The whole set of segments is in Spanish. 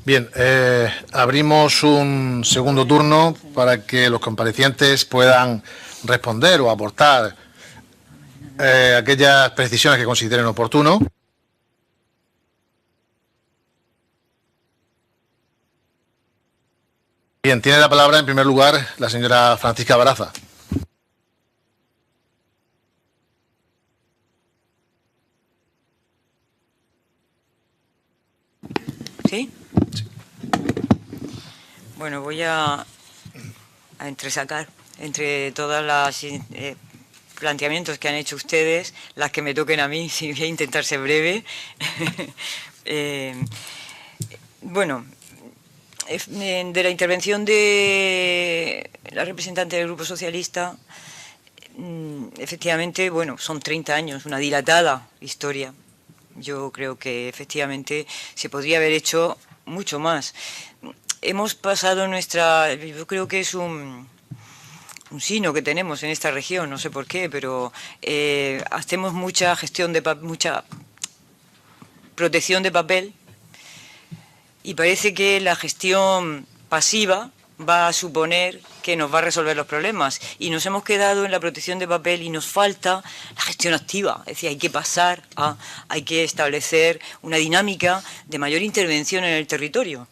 Bien, abrimos un segundo turno para que los comparecientes puedan responder o aportar aquellas precisiones que consideren oportuno. Bien, tiene la palabra en primer lugar la señora Francisca Baraza. ¿Sí? Sí. Bueno, voy a entresacar entre todas las planteamientos que han hecho ustedes, las que me toquen a mí, si voy a intentar ser breve. Bueno, de la intervención de la representante del Grupo Socialista, efectivamente, bueno, son 30 años, una dilatada historia. Yo creo que efectivamente se podría haber hecho mucho más. Hemos pasado yo creo que es un sino que tenemos en esta región, no sé por qué, pero hacemos mucha gestión mucha protección de papel, y parece que la gestión pasiva va a suponer que nos va a resolver los problemas, y nos hemos quedado en la protección de papel y nos falta la gestión activa. Es decir, hay que establecer una dinámica de mayor intervención en el territorio.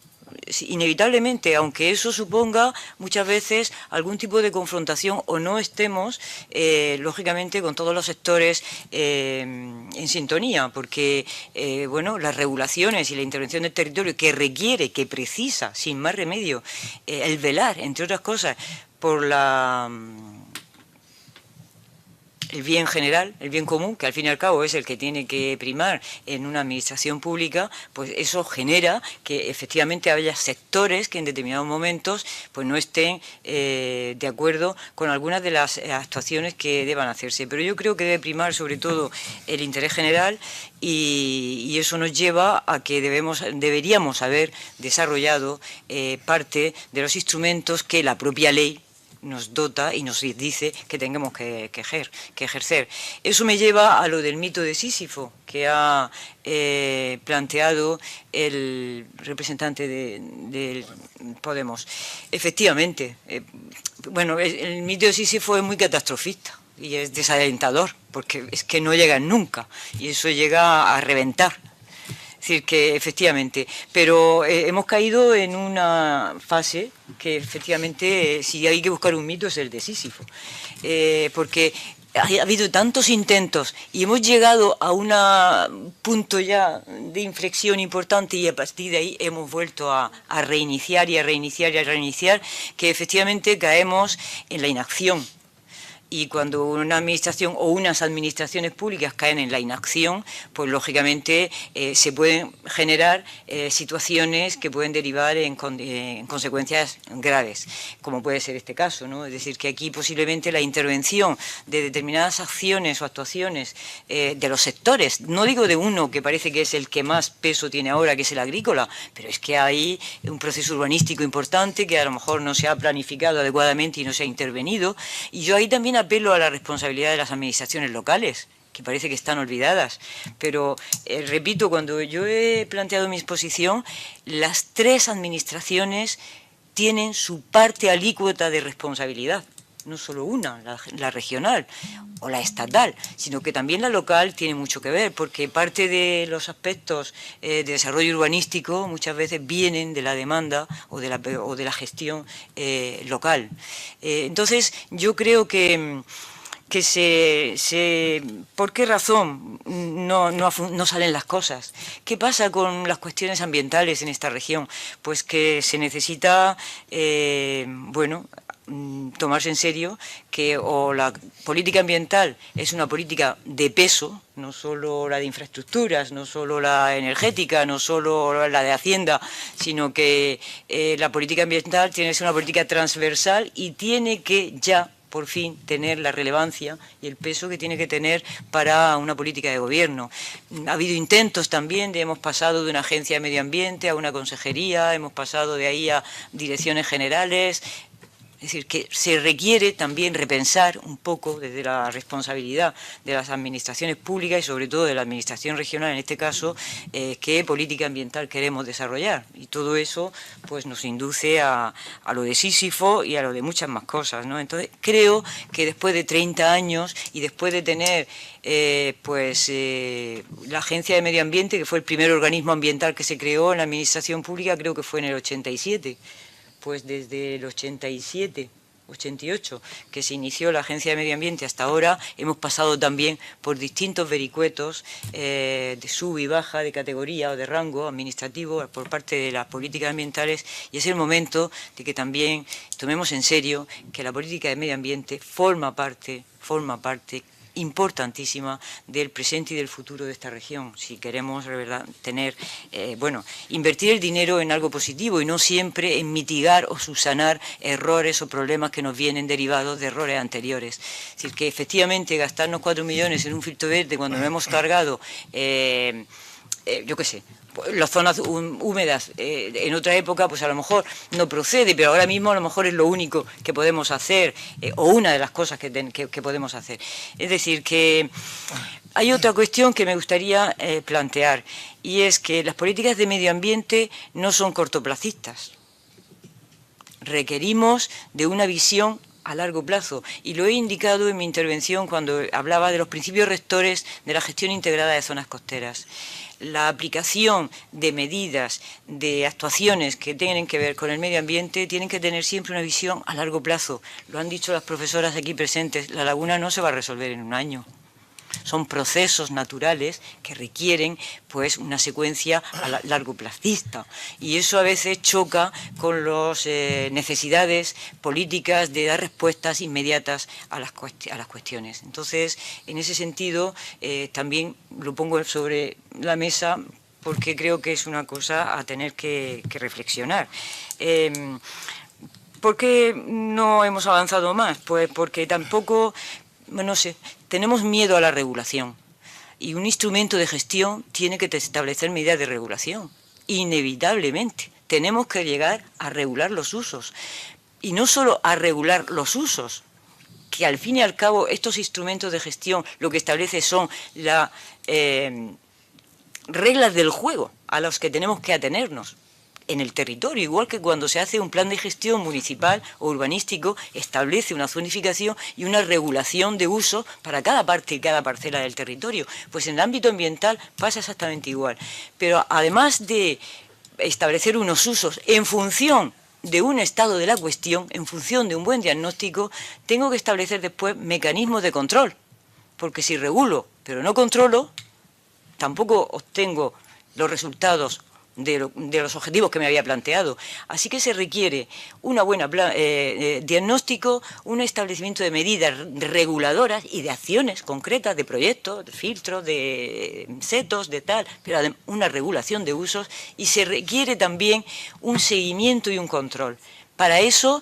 Inevitablemente, aunque eso suponga muchas veces algún tipo de confrontación o no estemos, lógicamente, con todos los sectores en sintonía, porque bueno, las regulaciones y la intervención del territorio que requiere, que precisa, sin más remedio, el velar, entre otras cosas, por el bien general, el bien común, que al fin y al cabo es el que tiene que primar en una administración pública, pues eso genera que efectivamente haya sectores que en determinados momentos pues no estén de acuerdo con algunas de las actuaciones que deban hacerse. Pero yo creo que debe primar sobre todo el interés general, y eso nos lleva a que deberíamos haber desarrollado parte de los instrumentos que la propia ley nos dota y nos dice que tengamos que ejercer. Eso me lleva a lo del mito de Sísifo, que ha planteado el representante de Podemos. Efectivamente, bueno, el mito de Sísifo es muy catastrofista y es desalentador, porque es que no llegan nunca, y eso llega a reventar. Es decir, que efectivamente, pero hemos caído en una fase que efectivamente, si hay que buscar un mito, es el de Sísifo, porque ha habido tantos intentos y hemos llegado a un punto ya de inflexión importante, y a partir de ahí hemos vuelto a reiniciar y a reiniciar y a reiniciar, que efectivamente caemos en la inacción. Y cuando una administración o unas administraciones públicas caen en la inacción, pues lógicamente se pueden generar situaciones que pueden derivar en consecuencias graves, como puede ser este caso, ¿no? Es decir, que aquí posiblemente la intervención de determinadas acciones o actuaciones de los sectores, no digo de uno que parece que es el que más peso tiene ahora, que es el agrícola, pero es que hay un proceso urbanístico importante que a lo mejor no se ha planificado adecuadamente y no se ha intervenido, y yo ahí también apelo a la responsabilidad de las administraciones locales, que parece que están olvidadas. Pero, repito, cuando yo he planteado mi exposición, las tres administraciones tienen su parte alícuota de responsabilidad. No solo una, la regional o la estatal, sino que también la local tiene mucho que ver, porque parte de los aspectos de desarrollo urbanístico muchas veces vienen de la demanda o de la gestión local. Entonces, yo creo que ¿por qué razón no salen las cosas? ¿Qué pasa con las cuestiones ambientales en esta región? Pues que se necesita, bueno, tomarse en serio que o la política ambiental es una política de peso, no solo la de infraestructuras, no solo la energética, no solo la de Hacienda, sino que la política ambiental tiene que ser una política transversal y tiene que ya por fin tener la relevancia y el peso que tiene que tener para una política de gobierno. Ha habido intentos también hemos pasado de una agencia de medio ambiente a una consejería, hemos pasado de ahí a direcciones generales. Es decir, que se requiere también repensar un poco desde la responsabilidad de las administraciones públicas y sobre todo de la administración regional, en este caso, qué política ambiental queremos desarrollar. Y todo eso pues nos induce a lo de Sísifo y a lo de muchas más cosas, ¿no? Entonces, creo que después de 30 años y después de tener la Agencia de Medio Ambiente, que fue el primer organismo ambiental que se creó en la administración pública, creo que fue en el 87, pues desde el 87, 88, que se inició la Agencia de Medio Ambiente hasta ahora, hemos pasado también por distintos vericuetos de sub y baja, de categoría o de rango administrativo por parte de las políticas ambientales, y es el momento de que también tomemos en serio que la política de medio ambiente forma parte importantísima del presente y del futuro de esta región, si queremos de verdad tener, invertir el dinero en algo positivo y no siempre en mitigar o subsanar errores o problemas que nos vienen derivados de errores anteriores. Es decir, que efectivamente gastarnos 4 millones en un filtro verde cuando no hemos cargado, yo qué sé, las zonas húmedas en otra época pues a lo mejor no procede, pero ahora mismo a lo mejor es lo único que podemos hacer, o una de las cosas que podemos hacer. Es decir, que hay otra cuestión que me gustaría plantear, y es que las políticas de medio ambiente no son cortoplacistas. Requerimos de una visión a largo plazo, y lo he indicado en mi intervención cuando hablaba de los principios rectores de la gestión integrada de zonas costeras. La aplicación de medidas, de actuaciones que tienen que ver con el medio ambiente, tienen que tener siempre una visión a largo plazo. Lo han dicho las profesoras aquí presentes, la laguna no se va a resolver en un año. Son procesos naturales que requieren pues una secuencia a largo plazista, y eso a veces choca con las necesidades políticas de dar respuestas inmediatas a las cuestiones. Entonces, en ese sentido, también lo pongo sobre la mesa porque creo que es una cosa a tener que reflexionar. ¿Por qué no hemos avanzado más? Pues porque tampoco, no sé, tenemos miedo a la regulación, y un instrumento de gestión tiene que establecer medidas de regulación. Inevitablemente tenemos que llegar a regular los usos, y no solo a regular los usos, que al fin y al cabo estos instrumentos de gestión lo que establece son las reglas del juego a las que tenemos que atenernos en el territorio, igual que cuando se hace un plan de gestión municipal o urbanístico, establece una zonificación y una regulación de uso para cada parte y cada parcela del territorio. Pues en el ámbito ambiental pasa exactamente igual. Pero además de establecer unos usos en función de un estado de la cuestión, en función de un buen diagnóstico, tengo que establecer después mecanismos de control. Porque si regulo, pero no controlo, tampoco obtengo los resultados de los objetivos que me había planteado. Así que se requiere una buena diagnóstico, un establecimiento de medidas reguladoras y de acciones concretas, de proyectos, de filtros, de setos, de tal, pero una regulación de usos, y se requiere también un seguimiento y un control. Para eso,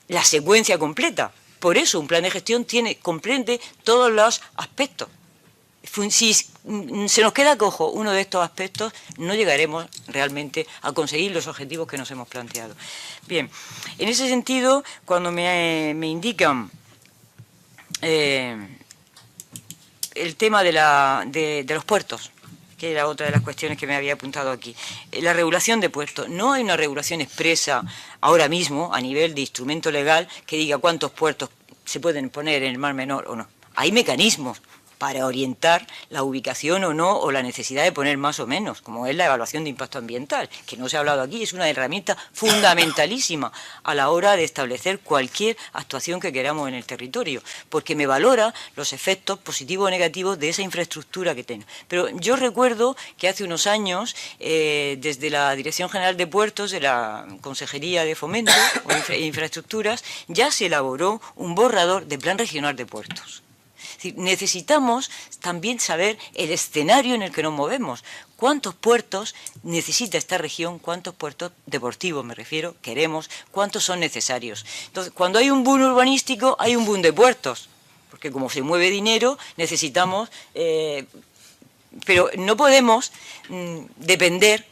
la secuencia completa. Por eso un plan de gestión comprende todos los aspectos. Si se nos queda cojo uno de estos aspectos, no llegaremos realmente a conseguir los objetivos que nos hemos planteado. Bien, en ese sentido, cuando me indican el tema de los puertos, que era otra de las cuestiones que me había apuntado aquí, la regulación de puertos. No hay una regulación expresa ahora mismo a nivel de instrumento legal que diga cuántos puertos se pueden poner en el Mar Menor o no. Hay mecanismos para orientar la ubicación o no, o la necesidad de poner más o menos, como es la evaluación de impacto ambiental, que no se ha hablado aquí, es una herramienta fundamentalísima a la hora de establecer cualquier actuación que queramos en el territorio, porque me valora los efectos positivos o negativos de esa infraestructura que tengo. Pero yo recuerdo que hace unos años, desde la Dirección General de Puertos, de la Consejería de Fomento e Infraestructuras, ya se elaboró un borrador de Plan Regional de Puertos. Necesitamos también saber el escenario en el que nos movemos. ¿Cuántos puertos necesita esta región? ¿Cuántos puertos deportivos, me refiero, queremos? ¿Cuántos son necesarios? Entonces, cuando hay un boom urbanístico, hay un boom de puertos. Porque como se mueve dinero, necesitamos... pero no podemos depender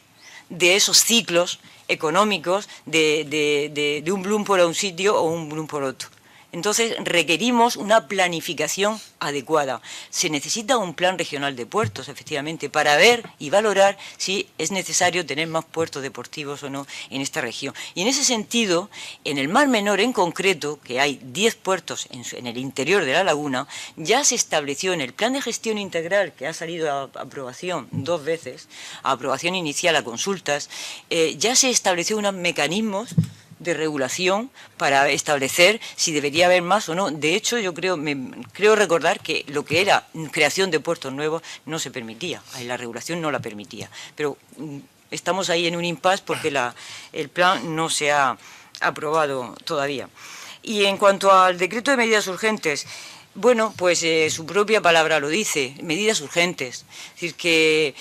de esos ciclos económicos de un bloom por un sitio o un bloom por otro. Entonces requerimos una planificación adecuada. Se necesita un plan regional de puertos, efectivamente, para ver y valorar si es necesario tener más puertos deportivos o no en esta región. Y en ese sentido, en el Mar Menor en concreto, que hay 10 puertos en el interior de la laguna, ya se estableció en el plan de gestión integral, que ha salido a aprobación 2 veces, a aprobación inicial a consultas, ya se estableció unos mecanismos de regulación para establecer si debería haber más o no. De hecho, yo creo recordar que lo que era creación de puertos nuevos no se permitía, la regulación no la permitía. Pero estamos ahí en un impasse porque el plan no se ha aprobado todavía. Y en cuanto al decreto de medidas urgentes, bueno, pues su propia palabra lo dice, medidas urgentes. Es decir, que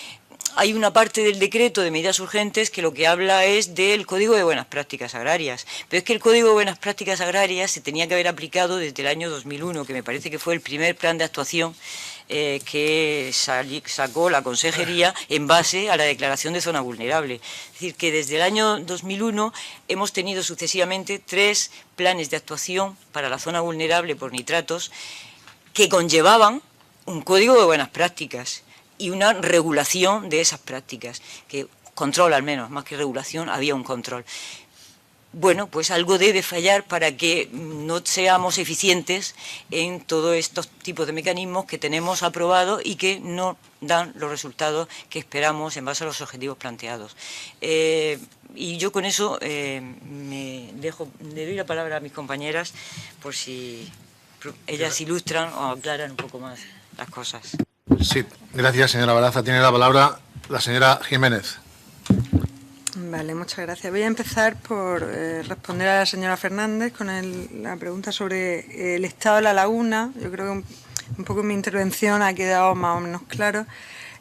hay una parte del decreto de medidas urgentes que lo que habla es del Código de Buenas Prácticas Agrarias. Pero es que el Código de Buenas Prácticas Agrarias se tenía que haber aplicado desde el año 2001, que me parece que fue el primer plan de actuación que sacó la Consejería en base a la declaración de zona vulnerable. Es decir, que desde el año 2001 hemos tenido sucesivamente 3 planes de actuación para la zona vulnerable por nitratos que conllevaban un Código de Buenas Prácticas y una regulación de esas prácticas, que control al menos, más que regulación, había un control. Bueno, pues algo debe fallar para que no seamos eficientes en todos estos tipos de mecanismos que tenemos aprobados y que no dan los resultados que esperamos en base a los objetivos planteados. Y yo con eso le doy la palabra a mis compañeras por si ellas ilustran o aclaran un poco más las cosas. Sí, gracias, señora Baraza. Tiene la palabra la señora Jiménez. Vale, muchas gracias. Voy a empezar por responder a la señora Fernández con la pregunta sobre el estado de la laguna. Yo creo que un poco mi intervención ha quedado más o menos claro.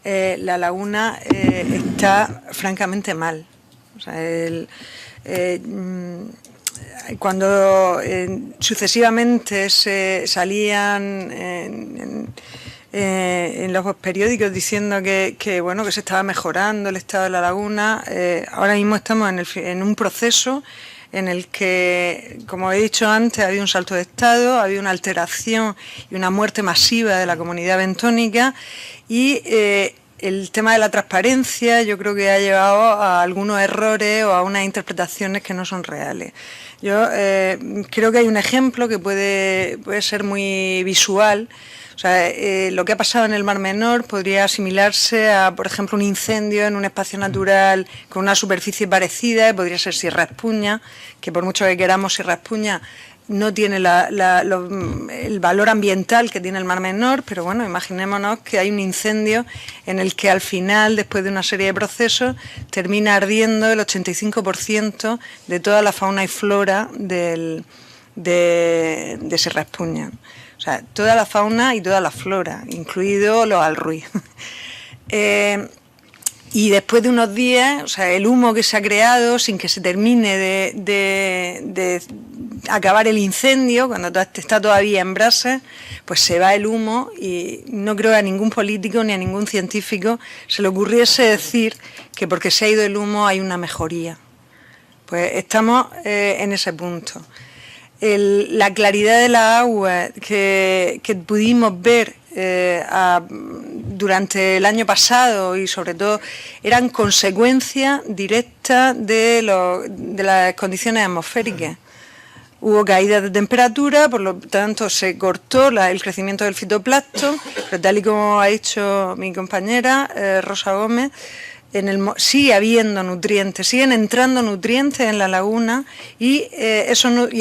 La laguna está francamente mal. O sea, cuando sucesivamente se salían en los periódicos diciendo que bueno, que se estaba mejorando el estado de la laguna, ahora mismo estamos en un proceso en el que, como he dicho antes, había un salto de estado, había una alteración y una muerte masiva de la comunidad bentónica y el tema de la transparencia yo creo que ha llevado a algunos errores o a unas interpretaciones que no son reales. Yo creo que hay un ejemplo que puede ser muy visual. O sea, lo que ha pasado en el Mar Menor podría asimilarse a, por ejemplo, un incendio en un espacio natural con una superficie parecida, podría ser Sierra Espuña, que por mucho que queramos Sierra Espuña no tiene el valor ambiental que tiene el Mar Menor, pero bueno, imaginémonos que hay un incendio en el que al final, después de una serie de procesos, termina ardiendo el 85% de toda la fauna y flora de Sierra Espuña. O sea, toda la fauna y toda la flora, incluido los alruí. Y después de unos días, o sea, el humo que se ha creado sin que se termine de acabar el incendio, cuando está todavía en brasa, pues se va el humo y no creo que a ningún político ni a ningún científico se le ocurriese decir que porque se ha ido el humo hay una mejoría. Pues estamos en ese punto. La claridad de la agua que pudimos ver durante el año pasado y sobre todo eran consecuencias directas de las condiciones atmosféricas. Hubo caída de temperatura, por lo tanto se cortó el crecimiento del fitoplancton, pero tal y como ha dicho mi compañera Rosa Gómez, sigue habiendo nutrientes, siguen entrando nutrientes en la laguna y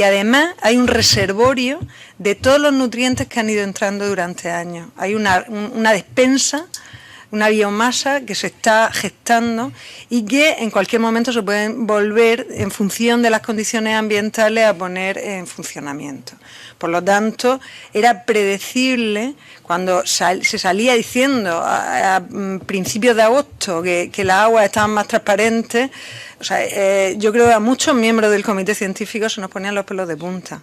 además hay un reservorio de todos los nutrientes que han ido entrando durante años. Hay una despensa, una biomasa que se está gestando y que en cualquier momento se pueden volver, en función de las condiciones ambientales, a poner en funcionamiento. Por lo tanto, era predecible cuando se salía diciendo a principios de agosto que las aguas estaban más transparentes. O sea, yo creo que a muchos miembros del comité científico se nos ponían los pelos de punta.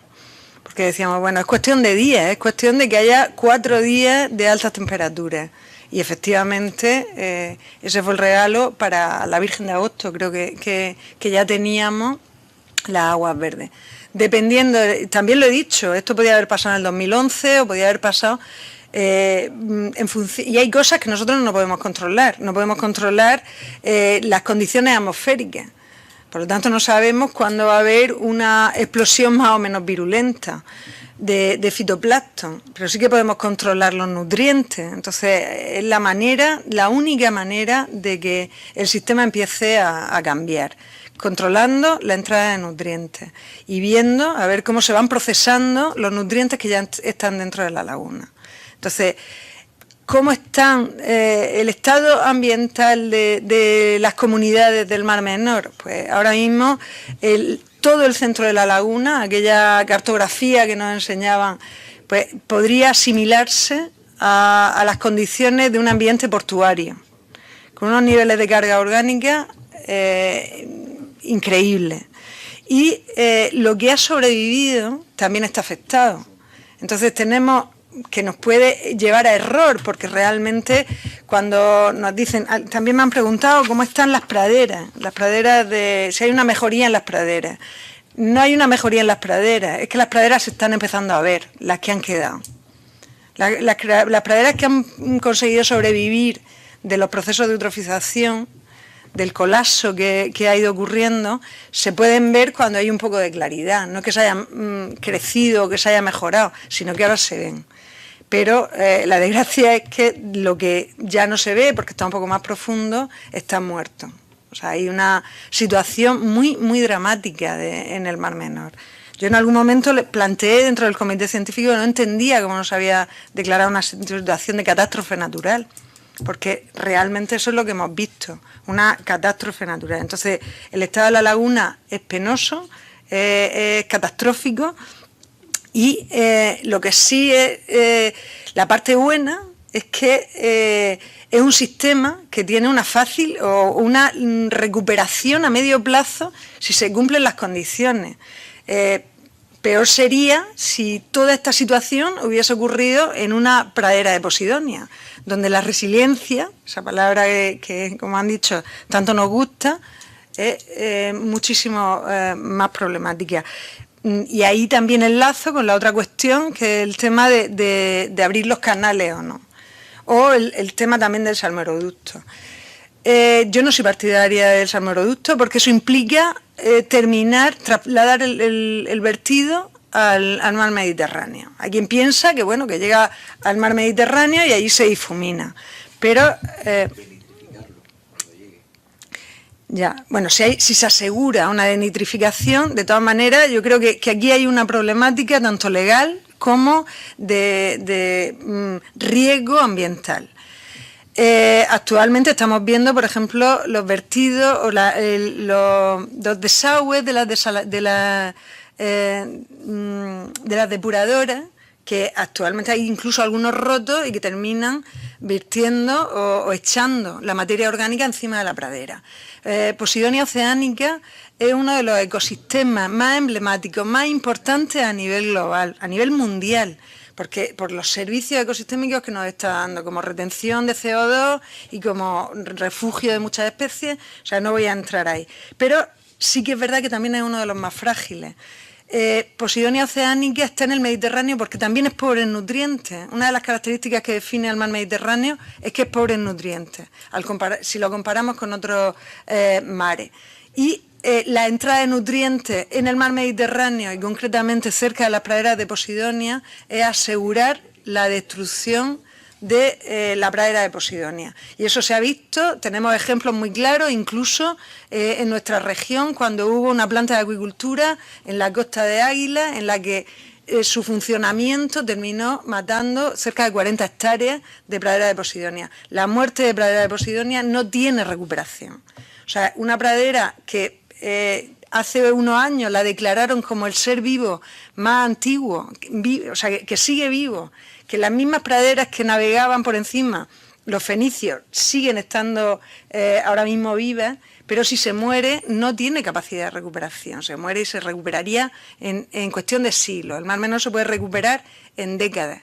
Porque decíamos, bueno, es cuestión de días, es cuestión de que haya 4 días de altas temperaturas. Y efectivamente ese fue el regalo para la Virgen de Agosto, creo que ya teníamos las aguas verdes. Dependiendo, también lo he dicho, esto podía haber pasado en el 2011 o podía haber pasado y hay cosas que nosotros no podemos controlar. No podemos controlar las condiciones atmosféricas. Por lo tanto, no sabemos cuándo va a haber una explosión más o menos virulenta de fitoplancton, pero sí que podemos controlar los nutrientes. Entonces, es la única manera de que el sistema empiece a cambiar, controlando la entrada de nutrientes y viendo a ver cómo se van procesando los nutrientes que ya están dentro de la laguna. Entonces, ¿cómo están el estado ambiental de las comunidades del Mar Menor? Pues ahora mismo todo el centro de la laguna, aquella cartografía que nos enseñaban, pues podría asimilarse a las condiciones de un ambiente portuario, con unos niveles de carga orgánica increíbles. Y lo que ha sobrevivido también está afectado. Entonces tenemos que nos puede llevar a error, porque realmente cuando nos dicen, también me han preguntado cómo están las praderas si hay una mejoría en las praderas. No hay una mejoría en las praderas, es que las praderas se están empezando a ver, las que han quedado. Las praderas que han conseguido sobrevivir de los procesos de eutrofización, del colapso que ha ido ocurriendo, se pueden ver cuando hay un poco de claridad, no que se haya crecido o que se haya mejorado, sino que ahora se ven. Pero la desgracia es que lo que ya no se ve, porque está un poco más profundo, está muerto. O sea, hay una situación muy, muy dramática en el Mar Menor. Yo en algún momento le planteé dentro del comité científico que no entendía cómo nos había declarado una situación de catástrofe natural, porque realmente eso es lo que hemos visto, una catástrofe natural. Entonces, el estado de la laguna es penoso, es catastrófico, y lo que sí es la parte buena es que es un sistema que tiene una fácil o una recuperación a medio plazo si se cumplen las condiciones. Peor sería si toda esta situación hubiese ocurrido en una pradera de Posidonia, donde la resiliencia, esa palabra que como han dicho, tanto nos gusta, es muchísimo más problemática. Y ahí también enlazo con la otra cuestión, que es el tema de abrir los canales o no, o el tema también del salmeroducto. Yo no soy partidaria del salmeroducto porque eso implica trasladar el vertido al mar Mediterráneo. Hay quien piensa que bueno, que llega al mar Mediterráneo y allí se difumina, pero si se asegura una denitrificación, de todas maneras, yo creo que aquí hay una problemática tanto legal como de riesgo ambiental. Actualmente estamos viendo, por ejemplo, los vertidos o los desagües de las depuradoras, que actualmente hay incluso algunos rotos y que terminan vertiendo o echando la materia orgánica encima de la pradera. Posidonia oceanica es uno de los ecosistemas más emblemáticos, más importantes a nivel global, a nivel mundial, porque por los servicios ecosistémicos que nos está dando, como retención de CO2 y como refugio de muchas especies. O sea, no voy a entrar ahí. Pero sí que es verdad que también es uno de los más frágiles. Posidonia oceanica está en el Mediterráneo porque también es pobre en nutrientes. Una de las características que define al mar Mediterráneo es que es pobre en nutrientes, si lo comparamos con otros mares. Y la entrada de nutrientes en el mar Mediterráneo y concretamente cerca de las praderas de Posidonia es asegurar la destrucción de la pradera de Posidonia. Y eso se ha visto, tenemos ejemplos muy claros, incluso en nuestra región, cuando hubo una planta de acuicultura en la costa de Águila, en la que su funcionamiento terminó matando cerca de 40 hectáreas de pradera de Posidonia. La muerte de pradera de Posidonia no tiene recuperación. O sea, una pradera que hace unos años la declararon como el ser vivo más antiguo, o sea, que sigue vivo, que las mismas praderas que navegaban por encima, los fenicios, siguen estando ahora mismo vivas, pero si se muere no tiene capacidad de recuperación, se muere y se recuperaría en cuestión de siglos. El Mar Menor se puede recuperar en décadas.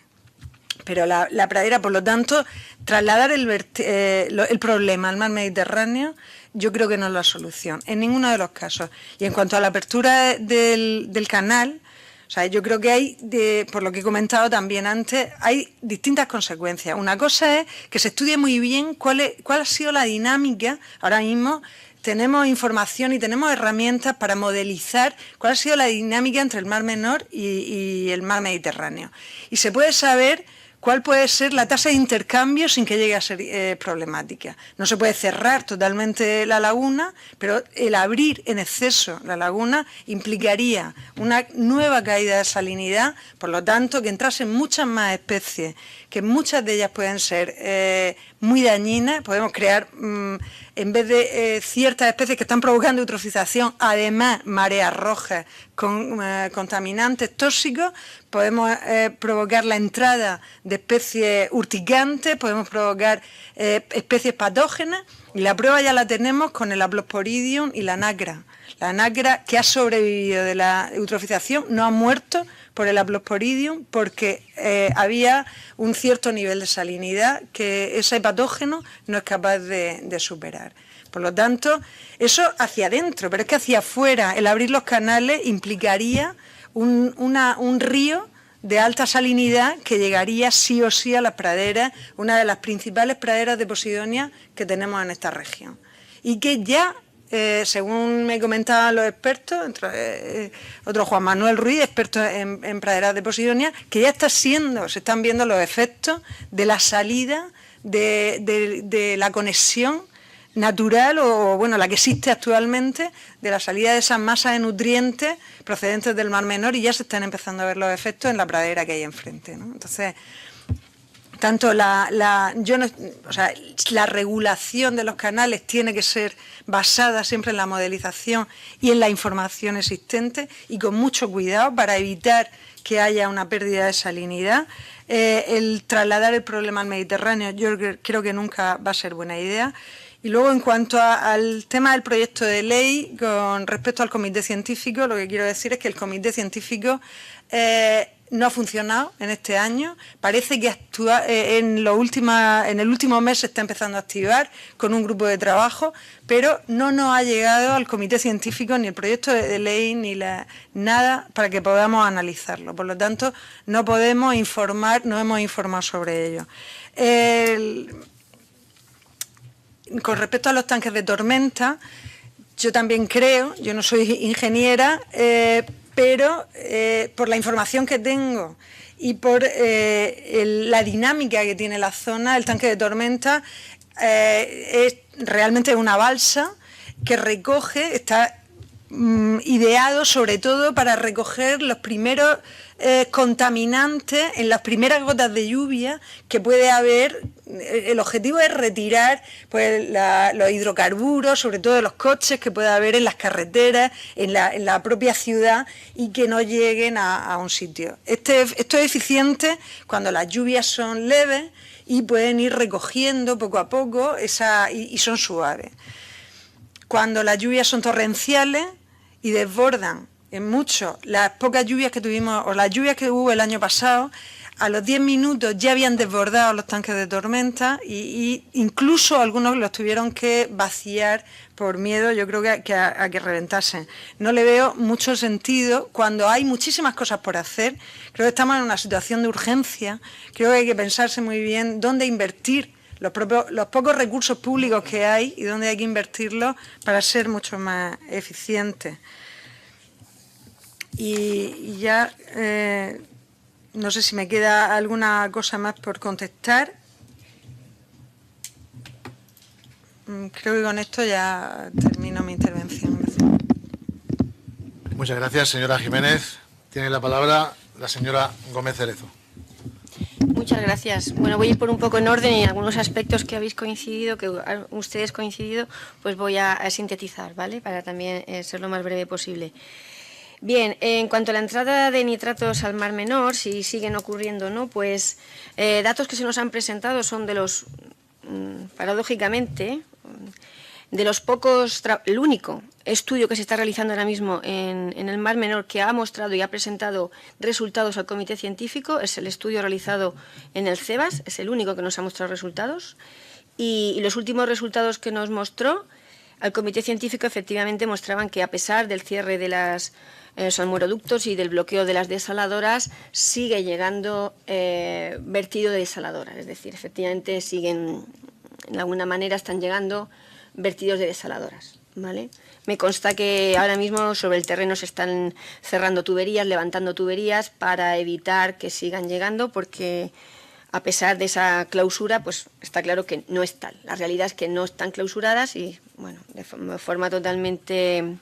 Pero la pradera, por lo tanto, trasladar el problema al mar Mediterráneo, yo creo que no es la solución, en ninguno de los casos. Y en cuanto a la apertura del canal, o sea, yo creo que hay, por lo que he comentado también antes, hay distintas consecuencias. Una cosa es que se estudie muy bien cuál ha sido la dinámica. Ahora mismo tenemos información y tenemos herramientas para modelizar cuál ha sido la dinámica entre el Mar Menor y el mar Mediterráneo. Y se puede saber cuál puede ser la tasa de intercambio sin que llegue a ser problemática. No se puede cerrar totalmente la laguna, pero el abrir en exceso la laguna implicaría una nueva caída de salinidad, por lo tanto que entrasen muchas más especies, que muchas de ellas pueden ser muy dañinas. Podemos crear, en vez de ciertas especies que están provocando eutrofización, además mareas rojas con contaminantes tóxicos, podemos provocar la entrada de especies urticantes, podemos provocar especies patógenas, y la prueba ya la tenemos con el Haplosporidium y la nacra. La nacra, que ha sobrevivido de la eutrofización, no ha muerto por el Haplosporidium porque había un cierto nivel de salinidad que ese patógeno no es capaz de superar. Por lo tanto, eso hacia adentro, pero es que hacia afuera, el abrir los canales implicaría un río de alta salinidad que llegaría sí o sí a las praderas, una de las principales praderas de Posidonia que tenemos en esta región. Y que ya, según me comentaban los expertos, otro Juan Manuel Ruiz, experto en praderas de Posidonia, que ya se están viendo los efectos de la salida de la conexión natural o bueno, la que existe actualmente, de la salida de esas masas de nutrientes procedentes del Mar Menor, y ya se están empezando a ver los efectos en la pradera que hay enfrente, ¿no? Entonces, tanto la regulación de los canales tiene que ser basada siempre en la modelización y en la información existente, y con mucho cuidado para evitar que haya una pérdida de salinidad. El trasladar el problema al Mediterráneo yo creo que nunca va a ser buena idea. Y luego, en cuanto al tema del proyecto de ley, con respecto al comité científico, lo que quiero decir es que el comité científico no ha funcionado en este año. Parece que en el último mes se está empezando a activar con un grupo de trabajo, pero no nos ha llegado al comité científico ni el proyecto de ley ni nada para que podamos analizarlo. Por lo tanto, no hemos informado sobre ello. Con respecto a los tanques de tormenta, yo también creo, yo no soy ingeniera, pero por la información que tengo y por la dinámica que tiene la zona, el tanque de tormenta es realmente una balsa que recoge, está ideado sobre todo para recoger los primeros contaminantes en las primeras gotas de lluvia que puede haber. El objetivo es retirar pues, los hidrocarburos, sobre todo de los coches que puede haber en las carreteras, en la propia ciudad, y que no lleguen a un sitio. Esto es eficiente cuando las lluvias son leves y pueden ir recogiendo poco a poco y son suaves. Cuando las lluvias son torrenciales y desbordan en mucho las pocas lluvias que tuvimos, o las lluvias que hubo el año pasado, a los 10 minutos ya habían desbordado los tanques de tormenta y incluso algunos los tuvieron que vaciar por miedo, yo creo que a que reventasen. No le veo mucho sentido cuando hay muchísimas cosas por hacer. Creo que estamos en una situación de urgencia, creo que hay que pensarse muy bien dónde invertir los pocos recursos públicos que hay y dónde hay que invertirlos para ser mucho más eficientes. Y ya, no sé si me queda alguna cosa más por contestar. Creo que con esto ya termino mi intervención. Gracias. Muchas gracias, señora Jiménez. Tiene la palabra la señora Gómez Cerezo. Muchas gracias. Bueno, voy a ir por un poco en orden y algunos aspectos que habéis coincidido, que ustedes coincidido, pues voy a sintetizar, ¿vale? Para también ser lo más breve posible. Bien, en cuanto a la entrada de nitratos al Mar Menor, si siguen ocurriendo o no, pues datos que se nos han presentado son de los, paradójicamente, de los pocos, el único estudio que se está realizando ahora mismo en el Mar Menor que ha mostrado y ha presentado resultados al comité científico es el estudio realizado en el CEBAS, es el único que nos ha mostrado resultados, y los últimos resultados que nos mostró al comité científico efectivamente mostraban que a pesar del cierre de los salmueroductos y del bloqueo de las desaladoras, sigue llegando vertido de desaladoras, es decir, efectivamente siguen, de alguna manera están llegando vertidos de desaladoras, ¿vale? Me consta que ahora mismo sobre el terreno se están cerrando tuberías, levantando tuberías para evitar que sigan llegando, porque a pesar de esa clausura, pues está claro que no es tal. La realidad es que no están clausuradas y, bueno, de forma totalmente,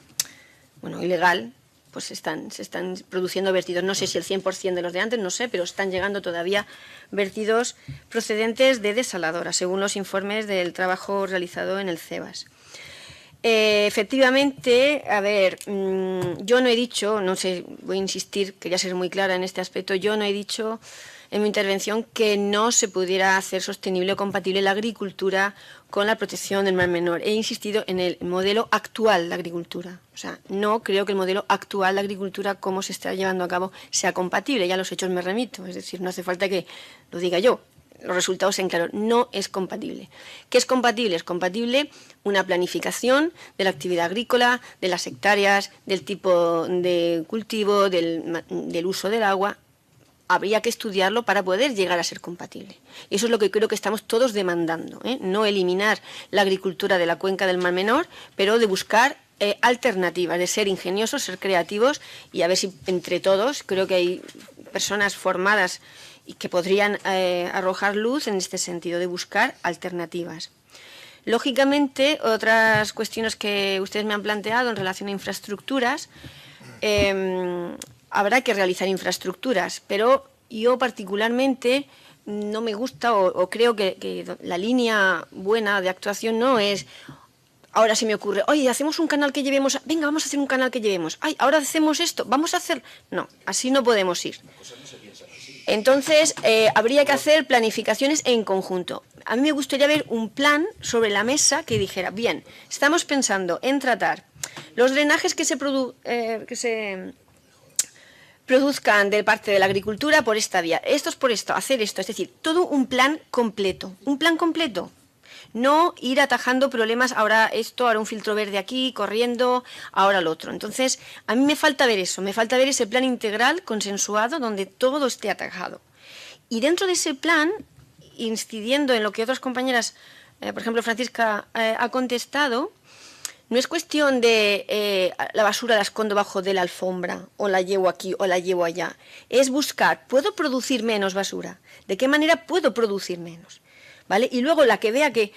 bueno, ilegal, pues se están produciendo vertidos. No sé si el 100% de los de antes, no sé, pero están llegando todavía vertidos procedentes de desaladoras, según los informes del trabajo realizado en el CEBAS. Efectivamente, a ver, yo no he dicho, no sé, voy a insistir, quería ser muy clara en este aspecto, yo no he dicho en mi intervención que no se pudiera hacer sostenible o compatible la agricultura con la protección del Mar Menor. He insistido en el modelo actual de agricultura. O sea, no creo que el modelo actual de agricultura, como se está llevando a cabo, sea compatible. Ya a los hechos me remito. Es decir, no hace falta que lo diga yo. Los resultados en claro, no es compatible. ¿Qué es compatible? Es compatible una planificación de la actividad agrícola, de las hectáreas, del tipo de cultivo, del uso del agua. Habría que estudiarlo para poder llegar a ser compatible. Y eso es lo que creo que estamos todos demandando, ¿eh? No eliminar la agricultura de la cuenca del Mar Menor, pero de buscar alternativas, de ser ingeniosos, ser creativos y a ver si entre todos, creo que hay personas formadas y que podrían arrojar luz en este sentido, de buscar alternativas. Lógicamente, otras cuestiones que ustedes me han planteado en relación a infraestructuras, habrá que realizar infraestructuras, pero yo particularmente no me gusta o creo que la línea buena de actuación no es, ahora se me ocurre, oye, hacemos un canal que llevemos, venga, vamos a hacer un canal que llevemos, ay, ahora hacemos esto, vamos a hacer... No, así no podemos ir. Entonces, habría que hacer planificaciones en conjunto. A mí me gustaría ver un plan sobre la mesa que dijera, bien, estamos pensando en tratar los drenajes que se produzcan de parte de la agricultura por esta vía, estos por esto, hacer esto, es decir, todo un plan completo, no ir atajando problemas, ahora esto, ahora un filtro verde aquí, corriendo, ahora lo otro. Entonces, a mí me falta ver eso, me falta ver ese plan integral, consensuado, donde todo esté atajado. Y dentro de ese plan, incidiendo en lo que otras compañeras, por ejemplo Francisca, ha contestado, no es cuestión de la basura la escondo bajo de la alfombra, o la llevo aquí, o la llevo allá. Es buscar, ¿puedo producir menos basura? ¿De qué manera puedo producir menos? ¿Vale? Y luego la que vea que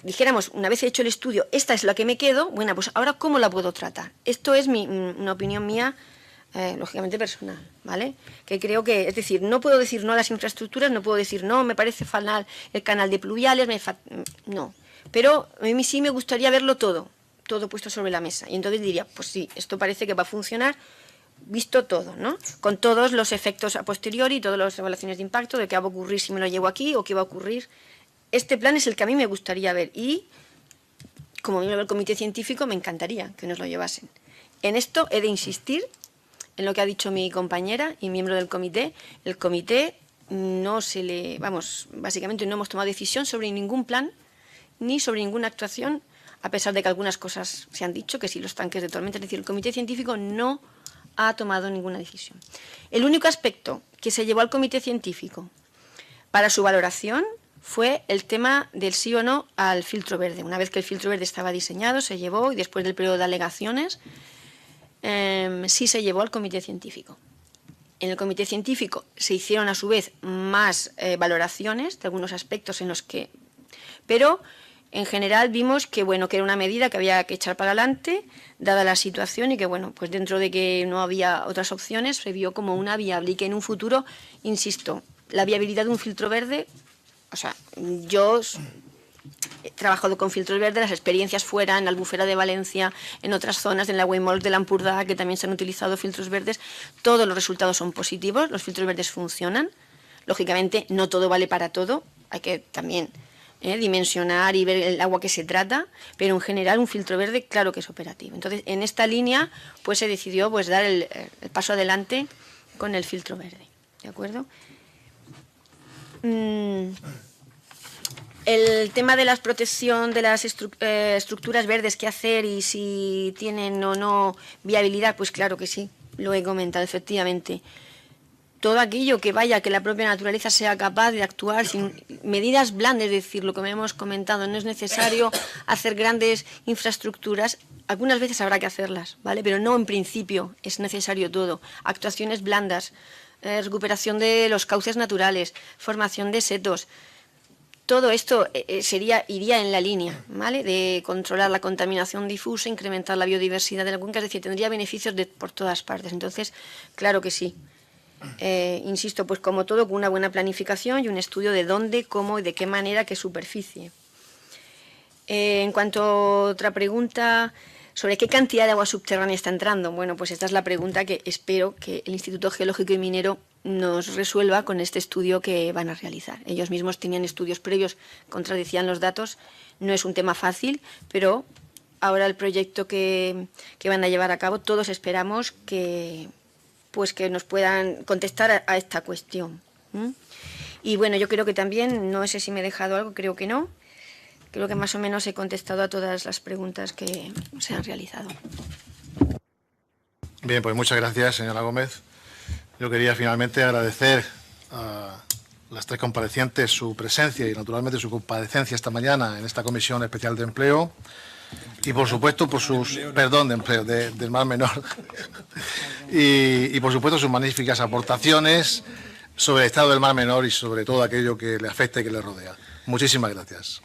dijéramos, una vez hecho el estudio, esta es la que me quedo, bueno, pues ahora ¿cómo la puedo tratar? Esto es una opinión mía, lógicamente personal, ¿vale? Que creo que, es decir, no puedo decir no a las infraestructuras, no puedo decir no, me parece fatal el canal de pluviales, no. Pero a mí sí me gustaría verlo todo puesto sobre la mesa. Y entonces diría, pues sí, esto parece que va a funcionar, visto todo, ¿no? Con todos los efectos a posteriori, todas las evaluaciones de impacto, de qué va a ocurrir si me lo llevo aquí o qué va a ocurrir. Este plan es el que a mí me gustaría ver y, como miembro del comité científico, me encantaría que nos lo llevasen. En esto he de insistir en lo que ha dicho mi compañera y miembro del comité. El comité no se le... Vamos, básicamente no hemos tomado decisión sobre ningún plan ni sobre ninguna actuación, a pesar de que algunas cosas se han dicho, que sí, los tanques de tormenta, es decir, el comité científico no ha tomado ninguna decisión. El único aspecto que se llevó al comité científico para su valoración fue el tema del sí o no al filtro verde. Una vez que el filtro verde estaba diseñado, se llevó, y después del periodo de alegaciones, sí se llevó al comité científico. En el comité científico se hicieron a su vez más valoraciones de algunos aspectos en los que... Pero en general vimos que, bueno, que era una medida que había que echar para adelante, dada la situación, y que, bueno, pues dentro de que no había otras opciones, se vio como una viable y que en un futuro, insisto, la viabilidad de un filtro verde, o sea, yo he trabajado con filtros verdes, las experiencias fuera, en la Albufera de Valencia, en otras zonas, en la Weymouth de l'Empordà, que también se han utilizado filtros verdes, todos los resultados son positivos, los filtros verdes funcionan. Lógicamente, no todo vale para todo, hay que también dimensionar y ver el agua que se trata, pero en general un filtro verde claro que es operativo. Entonces, en esta línea pues se decidió pues dar el paso adelante con el filtro verde, ¿de acuerdo? El tema de la protección de las estructuras verdes, qué hacer y si tienen o no viabilidad, pues claro que sí, lo he comentado efectivamente. Todo aquello que vaya, que la propia naturaleza sea capaz de actuar sin medidas blandas, es decir, lo que hemos comentado, no es necesario hacer grandes infraestructuras, algunas veces habrá que hacerlas, ¿vale? Pero no en principio es necesario todo. Actuaciones blandas, recuperación de los cauces naturales, formación de setos, todo esto iría en la línea, ¿vale? De controlar la contaminación difusa, incrementar la biodiversidad de la cuenca, es decir, tendría beneficios por todas partes. Entonces, claro que sí. Insisto, pues como todo, con una buena planificación y un estudio de dónde, cómo y de qué manera, qué superficie. En cuanto a otra pregunta, sobre qué cantidad de agua subterránea está entrando, bueno, pues esta es la pregunta que espero que el Instituto Geológico y Minero nos resuelva con este estudio que van a realizar. Ellos mismos tenían estudios previos, contradecían los datos, no es un tema fácil, pero ahora el proyecto que van a llevar a cabo, todos esperamos que nos puedan contestar a esta cuestión. Y bueno, yo creo que también, no sé si me he dejado algo, creo que no. Creo que más o menos he contestado a todas las preguntas que se han realizado. Bien, pues muchas gracias, señora Gómez. Yo quería finalmente agradecer a las tres comparecientes su presencia y naturalmente su comparecencia esta mañana en esta Comisión Especial de Empleo. Y por supuesto por sus, perdón, de empleo, del Mar Menor, y por supuesto sus magníficas aportaciones sobre el estado del Mar Menor y sobre todo aquello que le afecta y que le rodea. Muchísimas gracias.